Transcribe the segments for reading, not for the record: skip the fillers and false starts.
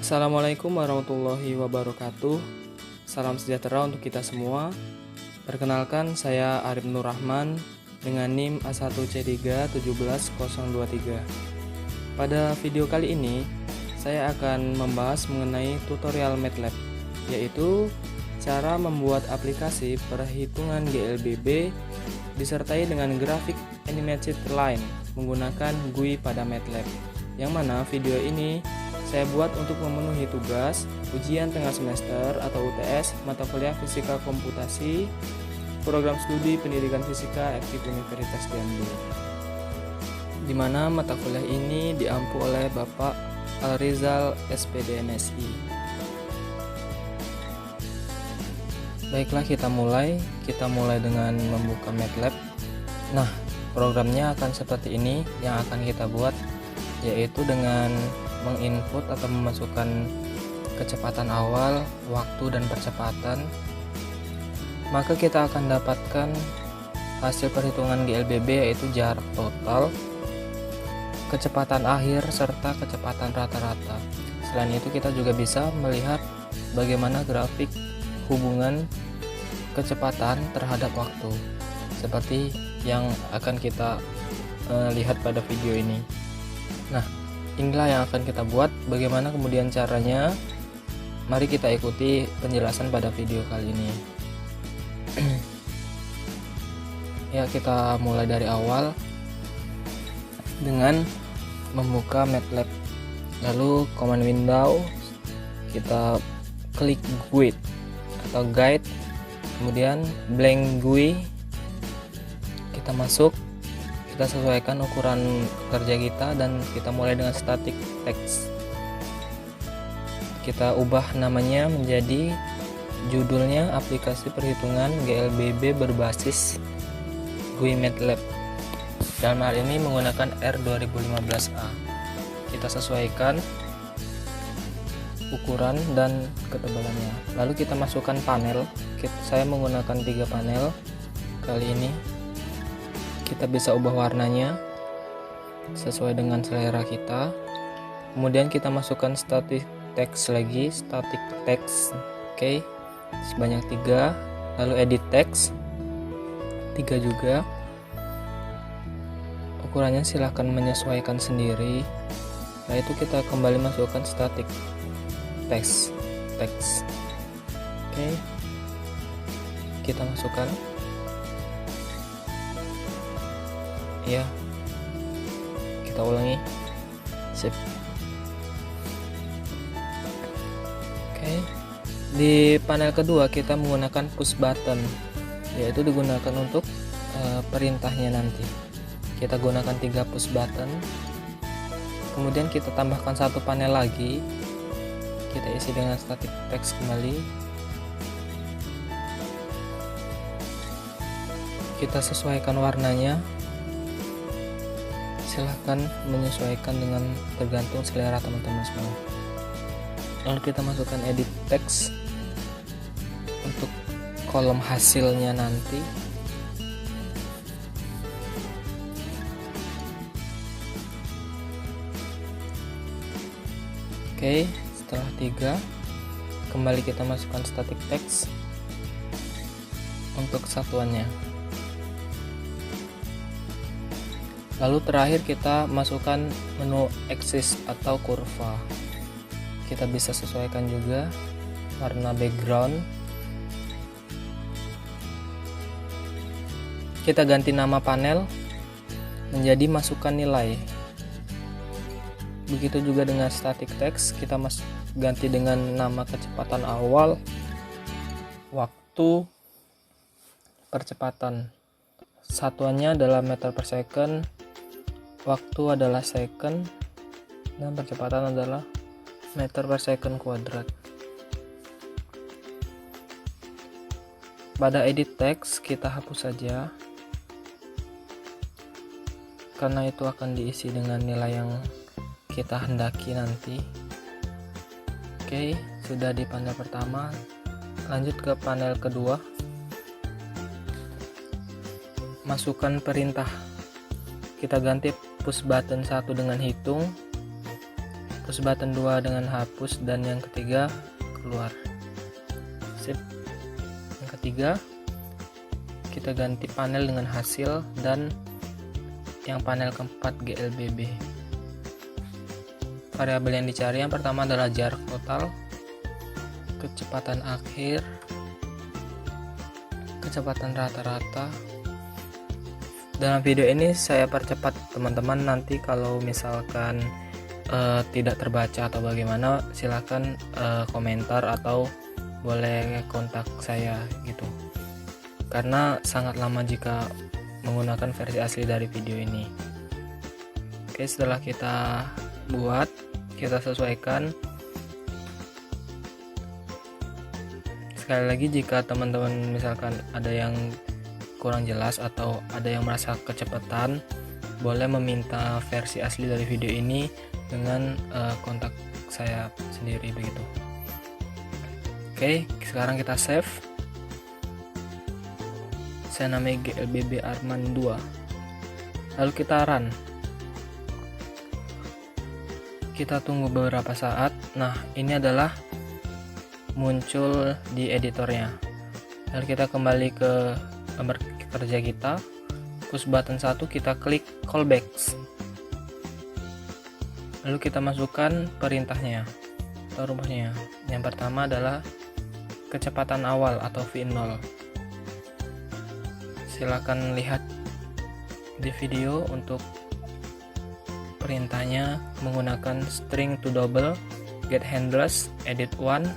Assalamualaikum warahmatullahi wabarakatuh. Salam sejahtera untuk kita semua. Perkenalkan, saya Arif Nur Rahman dengan NIM A1C3 17023. Pada video kali ini, saya akan membahas mengenai tutorial MATLAB, yaitu cara membuat aplikasi perhitungan GLBB disertai dengan grafik animated line menggunakan GUI pada MATLAB, yang mana video ini saya buat untuk memenuhi tugas ujian tengah semester atau UTS mata kuliah Fisika Komputasi Program Studi Pendidikan Fisika FKIP Universitas Jambi, di mana mata kuliah ini diampu oleh Bapak Alrizal SPD MSI. Baiklah, kita mulai dengan membuka MATLAB. Nah, programnya akan seperti ini yang akan kita buat, yaitu dengan menginput atau memasukkan kecepatan awal, waktu, dan percepatan, maka kita akan dapatkan hasil perhitungan GLBB, yaitu jarak total, kecepatan akhir, serta kecepatan rata-rata. Selain itu, kita juga bisa melihat bagaimana grafik hubungan kecepatan terhadap waktu, seperti yang akan kita lihat pada video ini. Nah, inilah yang akan kita buat. Bagaimana kemudian caranya? Mari kita ikuti penjelasan pada video kali ini. Ya, kita mulai dari awal dengan membuka MATLAB. Lalu command window, kita klik guide atau guide, kemudian blank GUI, kita masuk. Kita sesuaikan ukuran kerja kita dan kita mulai dengan static text. Kita ubah namanya menjadi judulnya aplikasi perhitungan GLBB berbasis GUI MATLAB. Dalam hal ini menggunakan R2015A. Kita sesuaikan ukuran dan ketebalannya. Lalu kita masukkan panel. Saya menggunakan 3 panel kali ini. Kita bisa ubah warnanya sesuai dengan selera kita. Kemudian kita masukkan static text lagi, static text. Oke, sebanyak 3. Lalu edit text 3 juga. Ukurannya silahkan menyesuaikan sendiri. Nah, itu kita kembali masukkan static text. Oke, kita masukkan. Ya, kita ulangi. Sip. Oke, di panel kedua kita menggunakan push button, yaitu digunakan untuk perintahnya nanti. Kita gunakan 3 push button. Kemudian kita tambahkan 1 panel lagi. Kita isi dengan static text kembali. Kita sesuaikan warnanya. Silahkan menyesuaikan dengan tergantung selera teman-teman semua. Lalu kita masukkan edit text untuk kolom hasilnya nanti. Oke, setelah 3, kembali kita masukkan static text untuk satuannya. Lalu terakhir kita masukkan menu axis atau kurva. Kita bisa sesuaikan juga warna background. Kita ganti nama panel menjadi masukkan nilai. Begitu juga dengan static text, kita ganti dengan nama kecepatan awal, waktu, percepatan. Satuannya adalah meter per second, waktu adalah second, dan percepatan adalah meter per second kuadrat. Pada edit text kita hapus saja, karena itu akan diisi dengan nilai yang kita hendaki nanti. Oke, sudah di panel pertama. Lanjut ke panel kedua. Masukkan perintah. Kita ganti push button 1 dengan hitung, push button 2 dengan hapus, dan yang ketiga keluar. Sip. Yang ketiga kita ganti panel dengan hasil, dan yang panel keempat GLBB. Variabel yang dicari yang pertama adalah jarak total, kecepatan akhir, kecepatan rata-rata. Dalam video ini saya percepat teman-teman, nanti kalau misalkan tidak terbaca atau bagaimana, silahkan komentar atau boleh kontak saya gitu, karena sangat lama jika menggunakan versi asli dari video ini. Oke, setelah kita buat, kita sesuaikan. Sekali lagi, jika teman-teman misalkan ada yang kurang jelas atau ada yang merasa kecepatan, boleh meminta versi asli dari video ini dengan kontak saya sendiri begitu. Oke, sekarang kita save. Saya namai GLBB Arman 2. Lalu kita run. Kita tunggu beberapa saat. Nah, ini adalah muncul di editornya. Lalu kita kembali ke lembar kerja kita, push button 1, kita klik callbacks. Lalu kita masukkan perintahnya atau rumusnya. Yang pertama adalah kecepatan awal atau V0. Silakan lihat di video untuk perintahnya menggunakan string to double, get handles, edit one,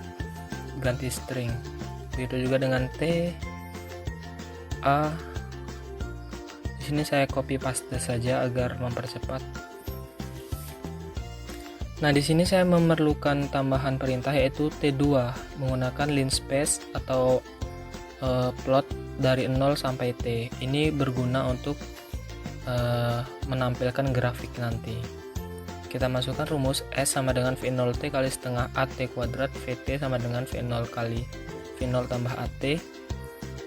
ganti string. Begitu juga dengan T, A. Di sini saya copy paste saja agar mempercepat. Nah, di sini saya memerlukan tambahan perintah yaitu T2 menggunakan linspace atau plot dari 0 sampai T. Ini berguna untuk menampilkan grafik nanti. Kita masukkan rumus S sama dengan V0T kali setengah AT kuadrat, VT sama dengan V0 kali V0 tambah AT,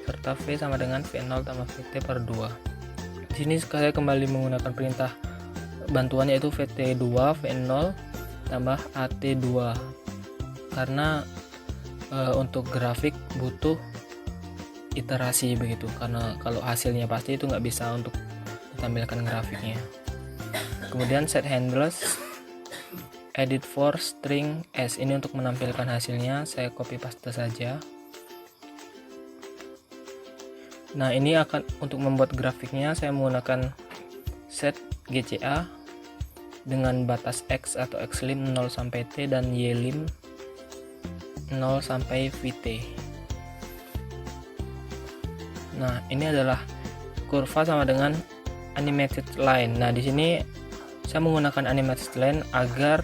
serta V sama dengan V0 tambah VT per 2. Di sini saya kembali menggunakan perintah bantuan yaitu VT2 V0 tambah AT2, karena untuk grafik butuh iterasi begitu, karena kalau hasilnya pasti itu nggak bisa untuk ditampilkan grafiknya. Kemudian set handles, edit for string S, ini untuk menampilkan hasilnya, saya copy paste saja. Nah, ini akan untuk membuat grafiknya saya menggunakan set GCA dengan batas X atau Xlim 0 sampai T dan Ylim 0 sampai VT. Nah, ini adalah kurva sama dengan animated line. Nah, di sini saya menggunakan animated line agar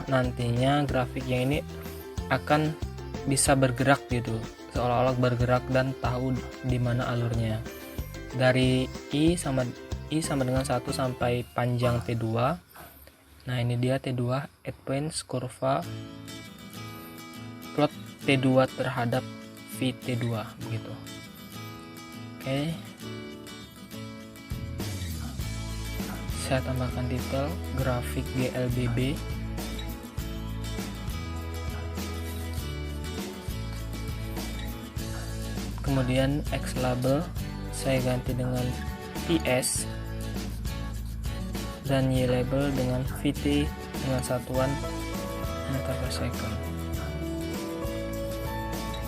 nantinya grafik yang ini akan bisa bergerak gitu, seolah-olah bergerak dan tahu di mana alurnya. Dari I sama dengan 1 sampai panjang T2. Nah, ini dia T2, add points, kurva, plot T2 terhadap VT2 begitu. Oke. Saya tambahkan detail grafik GLBB. Kemudian X label saya ganti dengan PS dan Y label dengan VT dengan satuan meter per second.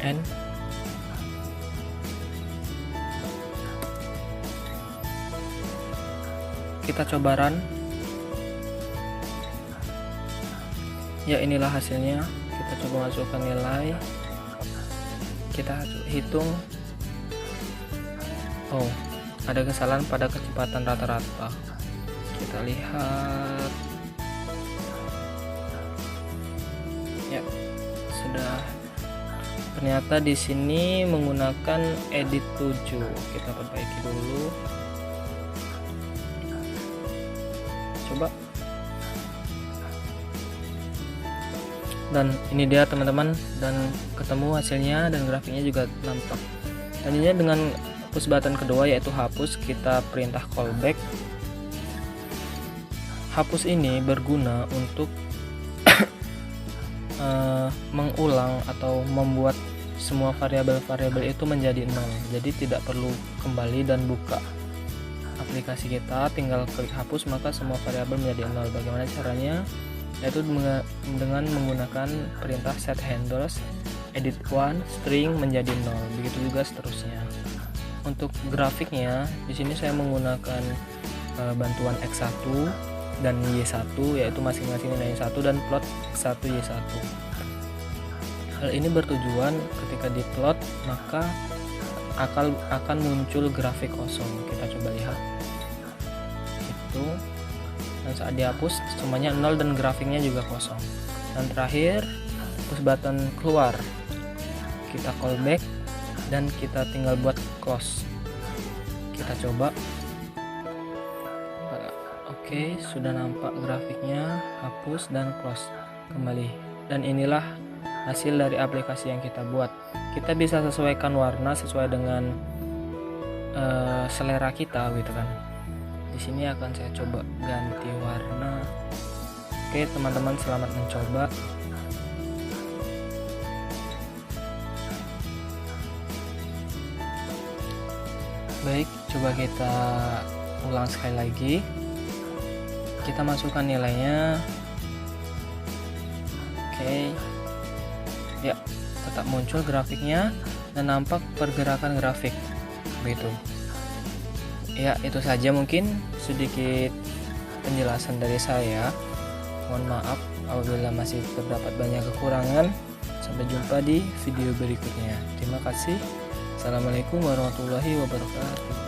N. Kita coba run. Ya, inilah hasilnya. Kita coba masukkan nilai, kita hitung. Oh, ada kesalahan pada kecepatan rata-rata. Kita lihat. Ya, sudah. Ternyata di sini menggunakan edit 7. Kita perbaiki dulu. Coba. Dan ini dia teman-teman, dan ketemu hasilnya dan grafiknya juga nampak. Dan ini dengan push button kedua yaitu hapus, kita perintah callback. Hapus ini berguna untuk mengulang atau membuat semua variabel-variabel itu menjadi 0. Jadi tidak perlu kembali dan buka aplikasi kita, tinggal klik hapus maka semua variabel menjadi 0. Bagaimana caranya? Yaitu dengan menggunakan perintah set handles edit one string menjadi 0. Begitu juga seterusnya. Untuk grafiknya di sini saya menggunakan bantuan X1 dan Y1, yaitu masing-masing nilai 1 dan plot X1 Y1. Hal ini bertujuan ketika diplot maka akan muncul grafik kosong. Kita coba lihat itu, dan saat dihapus semuanya 0 dan grafiknya juga kosong. Dan terakhir push button keluar, kita callback dan kita tinggal buat close. Kita coba. Oke, sudah nampak grafiknya, hapus dan close kembali. Dan inilah hasil dari aplikasi yang kita buat. Kita bisa sesuaikan warna sesuai dengan selera kita gitu kan. Di sini akan saya coba ganti warna. Oke teman-teman, selamat mencoba. Baik, coba kita ulang sekali lagi. Kita masukkan nilainya. Oke. Ya, tetap muncul grafiknya dan nampak pergerakan grafik. Begitu. Ya, itu saja mungkin sedikit penjelasan dari saya. Mohon maaf apabila masih terdapat banyak kekurangan. Sampai jumpa di video berikutnya. Terima kasih. Assalamualaikum warahmatullahi wabarakatuh.